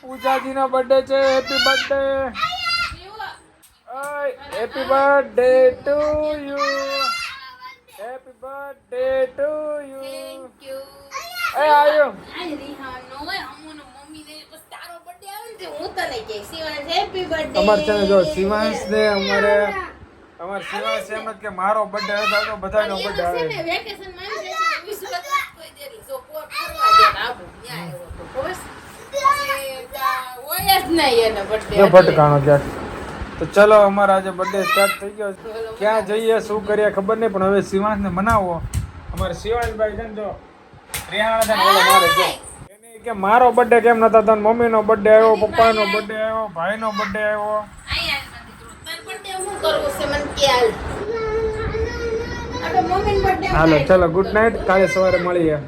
પૂજાજીનો birthday છે. Happy birthday. Happy birthday to you. Happy birthday to you. Thank you. એ આયો. આજ રિહાનો હોય અમુનો મમ્મી ને બસ તારો બર્થડે આવે ને હું તને કહે શિવાંશ હેપી બર્થડે. અમાર છે ને જો શિવાંશ ને અમાર શિવાંશ એમ જ કે મારો બર્થડે હતો તો બધાનો બર્થડે આવે. ને વેકેશન માં આવી જાય છે વિશ્વ કોઈ દેરી જો કોર ફરવા દે આબુ ન્યા આવ્યો તો બસ હોય જ નહીં એનો બર્થડે. એ ભટકાણો ક્યાંક. તો ચલો અમારો આજે બર્થડે સ્ટાર્ટ થઈ ગયો. ક્યાં જઈએ શું કરીએ ખબર નહીં પણ હવે શિવાંશને મનાવો. અમારે શિવાંશભાઈ છે ને જો રિહાણા છે ને ઓલો મારે જો એને કે મારો બર્થડે કેમ નતો થતો. મમ્મીનો બર્થડે આવ્યો, પપ્પાનો બર્થડે આવ્યો, ભાઈનો બર્થડે આવ્યો. આયા દીકરો તાર બર્થડે હું કરવું છે મને કે હાલ આપણે મમ્મીનો બર્થડે હાલો ચલો ગુડ નાઇટ. કાલે સવારે મળીએ.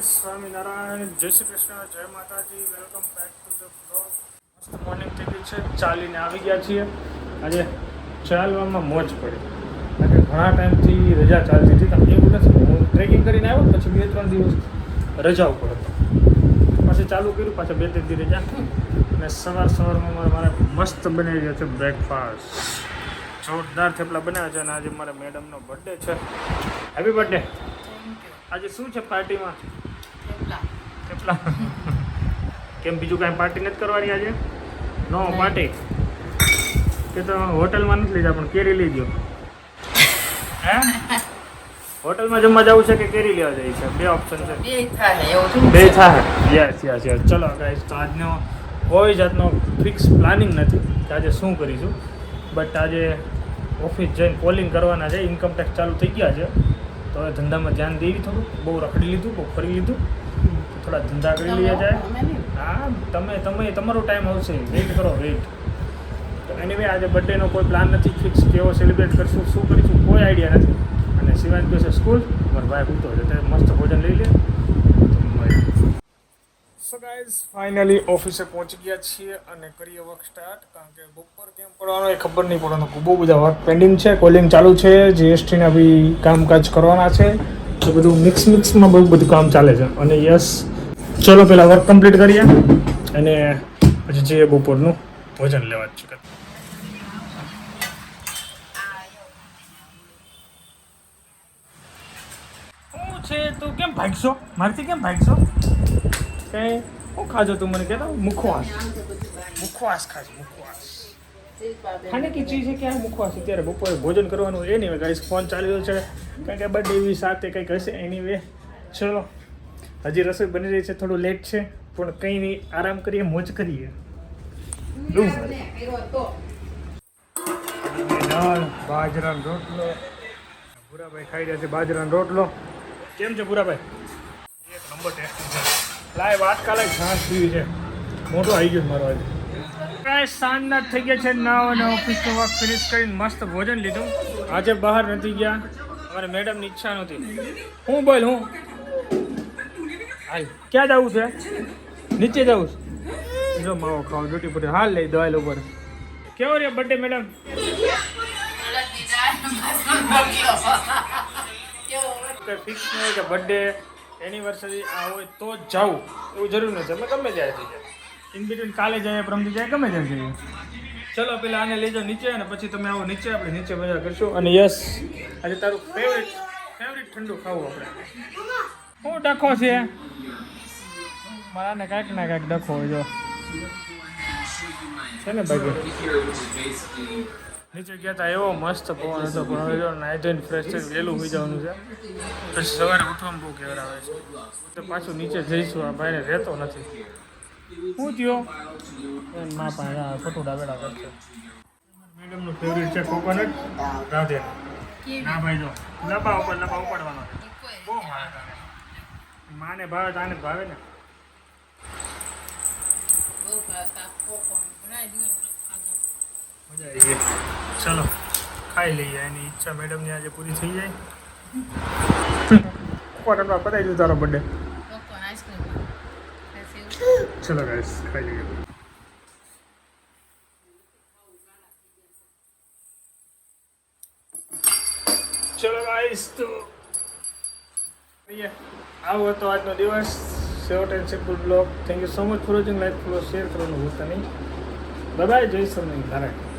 સ્વામિનારાયણ, જય શ્રી કૃષ્ણ, જય માતાજી. Welcome back to the blog. મસ્ત મોર્નિંગ થઈ ગઈ છે. ચાલીને આવી ગયા છીએ. આજે ચાલવામાં મોજ પડી. કારણ કે ઘણા ટાઈમથી રજા ચાલતી હતી. તમને એવું નથી હું ટ્રેકિંગ કરીને આવ્યો પછી 2-3 દિવસ રજા ઉપર હતો. પછી ચાલુ કર્યું પાછા 2-3 દી રજા. અને સવારમાં મારે મસ્ત બનાવી રહ્યો છે બ્રેકફાસ્ટ. જોરદાર થેપલા બનાવ્યા છે. અને આજે મારા મેડમનો બર્થડે છે. Happy birthday. આજે શું છે પાર્ટીમાં? થેપલા. કેમ બીજું કાંઈ પાર્ટી નથી કરવાની આજે? નો પાર્ટી કે તો હોટલમાં નથી લીધા પણ કેરી લઈ ગયો. હે હોટલમાં જમવા જવું છે કે કેરી લેવા જાય છે? બે ઓપ્શન છે. બે થાય. Yes yes yes. ચલો ગાઈસ તો આજનો કોઈ જાતનો ફિક્સ પ્લાનિંગ નથી કે આજે શું કરીશું. બટ આજે ઓફિસ જઈને કોલિંગ કરવાના છે. ઇન્કમ ટેક્સ ચાલુ થઈ ગયા છે તો હવે ધંધામાં ધ્યાન દેવી. થોડું બહુ રખડી લીધું, બહુ ફરી લીધું. થોડા ધંધા કરી લઈએ જાય. હા તમારો ટાઈમ આવશે. વેઇટ કરો વેઇટ. તો એનીવે આજે બર્થડેનો કોઈ પ્લાન નથી ફિક્સ. કેવો સેલિબ્રેટ કરશું, શું કરીશું કોઈ આઈડિયા નથી. અને શિવાંશ ગયો છે સ્કૂલ. મારો ભાઈ ઉઠતો છે તે મસ્ત ભોજન લઈ લે. સો ગાઈઝ ફાઇનલી ઓફિસે પહોંચી ગયા છીએ અને કરીએ વર્ક સ્ટાર્ટ. કારણ કે બપોર કેમ પડવાનો એ ખબર નહીં પડવાનો. બહુ બધા વર્ક પેન્ડિંગ છે. કોલિંગ ચાલુ છે. જીએસટીના બી કામકાજ કરવાના છે. તો બધું મિક્સમાં બહુ બધું કામ ચાલે છે. અને યસ ચલો પહેલાં વર્ક કમ્પ્લીટ કરીએ અને પછી જઈએ બપોરનું ભોજન લેવા જ છે. શું છે તું કેમ ભાગશો? મારથી કેમ ભાગશો? કંઈ શું ખાજો તું મને કહેતો? મુખવાસ ખાજો. મુખવાસ ખાને કી ચીજ છે ક્યાં? મુખવાસ. અત્યારે બપોરે ભોજન કરવાનું. એનીવે ગાઈસ ફોન ચાલી રહ્યો છે. કારણ કે બર્થડે એવી સાથે કંઈક હશે. એનીવે ચલો હજી રસોઈ બની રહી છે. થોડું લેટ છે પણ કંઈ નહીં. આરામ કરીએ, મોજ કરીએ. બાજરાનો રોટલો. ભૂરાભાઈ ખાઈ રહ્યા છે બાજરાનો રોટલો. કેમ છે ભૂરાભાઈ? એક નંબર ટેસ્ટી છે. લાય વાત કાલે ઘાસ પીવી છે. મોટો આવી ગયો મારો આજે. કાંઈ સાંજના થઈ ગયા છે 9 અને ઓફિસનો વર્ક ફિનિશ કરીને મસ્ત ભોજન લીધું. આજે બહાર નથી ગયા. અમારે મેડમની ઈચ્છા નહોતી. હું બોલ હું હાલ ક્યાં જવું છે? નીચે જવું છે. જો માવો ખાવ ડ્યુટી પર. હાલ લઈ દો હાલ ઉપર. કેવો રે બર્થડે મેડમ? ફિક્સ નહીં હોય કે બર્થડે એનિવર્સરી આ હોય તો જ જાઉં એવું જરૂર નથી. અમે ગમે ત્યારે થઈ જાય. ઇન બિટવીન કાલે જાય, પરમથી જાય, ગમે ત્યારે જઈએ. ચલો પેલા આને લઈ જાઓ નીચે અને પછી તમે આવો નીચે. આપણે નીચે મજા કરશું. અને યસ આજે તારું ફેવરેટ ઠંડુ ખાવું આપણે. શું ડખો છે મારાને? કાંઈક ના કાંઈક ડખો હોય જો છે ને ભાઈ. નીચે ગયા હતા એવો મસ્ત પવન હતો પણ હવે જો નાઇટ એન્ડ ફ્રેશ થઈ વહેલું હોઈ જવાનું છે. પછી સવારે ઉઠવામાં બહુ કેવર આવે છે. તો પાછું નીચે જઈશું. આ ભાઈને રહેતો નથી. શું થયો? મા પાસે ફોટો ડાબેડા કરશે. મેડમનું ફેવરેટ છે કોકોનટ. રાધે ના ભાઈ જો લપા ઉપાડવાનો બહુ ભાવે તારે. માને ભાવે તો આને ભાવે ને. મજા આવી ગઈ. ચલો ખાઈ લઈએ. એની ઈચ્છા મેડમની આજે પૂરી થઈ જાય. કોકોનટમાં પતાવી દીધું તારો બર્થડે. ચલો ગાઈસ ખાઈ લઈએ. ચલો ગાઈસ તો આવો હતો આજનો દિવસ. Short and simple blog. Thank you so much for watching. Like follow share કરવાનું ભૂલતા નહીં. બાય જય સોમનાથ.